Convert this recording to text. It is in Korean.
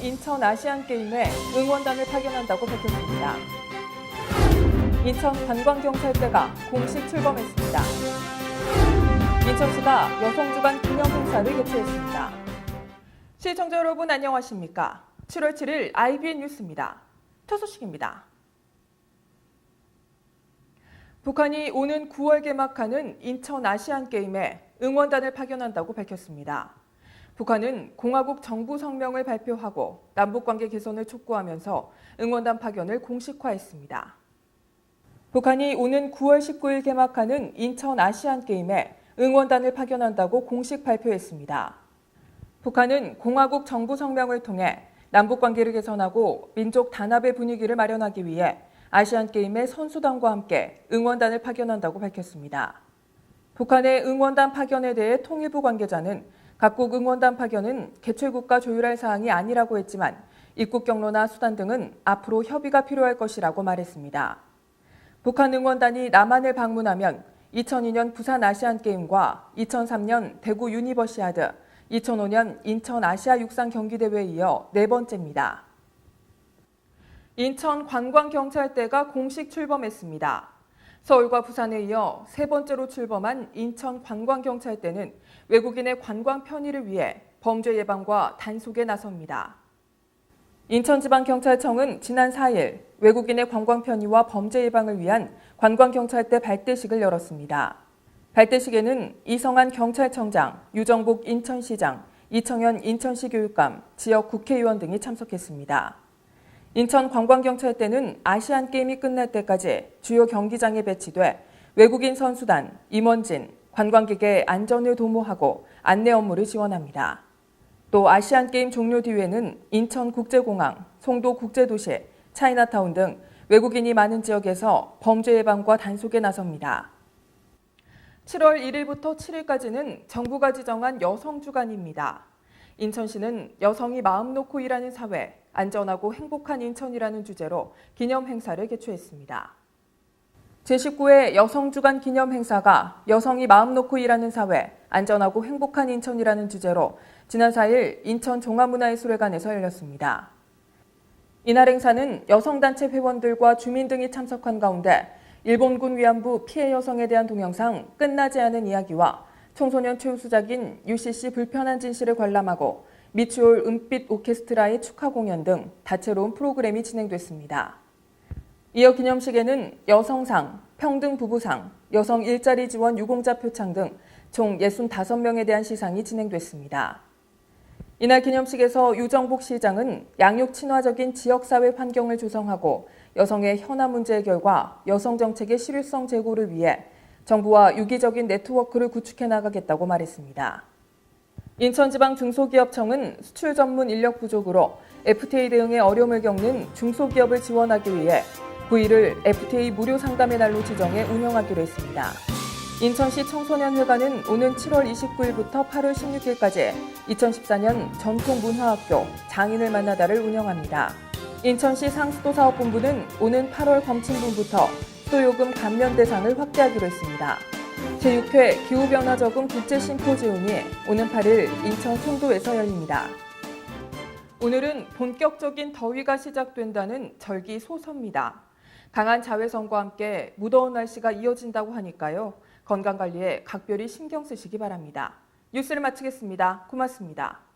인천 아시안게임에 응원단을 파견한다고 밝혔습니다. 인천 관광경찰대가 공식 출범했습니다. 인천시가 여성주간 기념행사를 개최했습니다. 시청자 여러분 안녕하십니까? 7월 7일 IBN 뉴스입니다. 첫 소식입니다. 북한이 오는 9월 개막하는 인천 아시안게임에 응원단을 파견한다고 밝혔습니다. 북한은 공화국 정부 성명을 발표하고 남북관계 개선을 촉구하면서 응원단 파견을 공식화했습니다. 북한이 오는 9월 19일 개막하는 인천 아시안게임에 응원단을 파견한다고 공식 발표했습니다. 북한은 공화국 정부 성명을 통해 남북관계를 개선하고 민족 단합의 분위기를 마련하기 위해 아시안게임에 선수단과 함께 응원단을 파견한다고 밝혔습니다. 북한의 응원단 파견에 대해 통일부 관계자는 각국 응원단 파견은 개최국가 조율할 사항이 아니라고 했지만 입국 경로나 수단 등은 앞으로 협의가 필요할 것이라고 말했습니다. 북한 응원단이 남한을 방문하면 2002년 부산 아시안게임과 2003년 대구 유니버시아드, 2005년 인천 아시아 육상 경기대회에 이어 네 번째입니다. 인천 관광경찰대가 공식 출범했습니다. 서울과 부산에 이어 세 번째로 출범한 인천 관광경찰대는 외국인의 관광 편의를 위해 범죄 예방과 단속에 나섭니다. 인천지방경찰청은 지난 4일 외국인의 관광 편의와 범죄 예방을 위한 관광경찰대 발대식을 열었습니다. 발대식에는 이성한 경찰청장, 유정복 인천시장, 이청현 인천시 교육감, 지역 국회의원 등이 참석했습니다. 인천관광경찰대는 아시안게임이 끝날 때까지 주요 경기장에 배치돼 외국인 선수단, 임원진, 관광객의 안전을 도모하고 안내 업무를 지원합니다. 또 아시안게임 종료 뒤에는 인천국제공항, 송도국제도시, 차이나타운 등 외국인이 많은 지역에서 범죄 예방과 단속에 나섭니다. 7월 1일부터 7일까지는 정부가 지정한 여성주간입니다. 인천시는 여성이 마음 놓고 일하는 사회, 안전하고 행복한 인천이라는 주제로 기념행사를 개최했습니다. 제19회 여성주간 기념행사가 여성이 마음 놓고 일하는 사회, 안전하고 행복한 인천이라는 주제로 지난 4일 인천 종합문화예술회관에서 열렸습니다. 이날 행사는 여성단체 회원들과 주민 등이 참석한 가운데 일본군 위안부 피해 여성에 대한 동영상 끝나지 않은 이야기와 청소년 최우수작인 UCC 불편한 진실을 관람하고 미추홀 은빛 오케스트라의 축하 공연 등 다채로운 프로그램이 진행됐습니다. 이어 기념식에는 여성상, 평등부부상, 여성 일자리 지원 유공자 표창 등 총 65명에 대한 시상이 진행됐습니다. 이날 기념식에서 유정복 시장은 양육 친화적인 지역사회 환경을 조성하고 여성의 현안 문제 해결과 여성 정책의 실효성 제고를 위해 정부와 유기적인 네트워크를 구축해 나가겠다고 말했습니다. 인천지방중소기업청은 수출 전문 인력 부족으로 FTA 대응에 어려움을 겪는 중소기업을 지원하기 위해 9일을 FTA 무료 상담의 날로 지정해 운영하기로 했습니다. 인천시 청소년회관은 오는 7월 29일부터 8월 16일까지 2014년 전통문화학교 장인을 만나다를 운영합니다. 인천시 상수도사업본부는 오는 8월 검침분부터 수도요금 감면 대상을 확대하기로 했습니다. 제6회 기후변화 적응 국제심포지움이 오는 8일 인천 송도에서 열립니다. 오늘은 본격적인 더위가 시작된다는 절기 소서입니다. 강한 자외선과 함께 무더운 날씨가 이어진다고 하니까요. 건강관리에 각별히 신경 쓰시기 바랍니다. 뉴스를 마치겠습니다. 고맙습니다.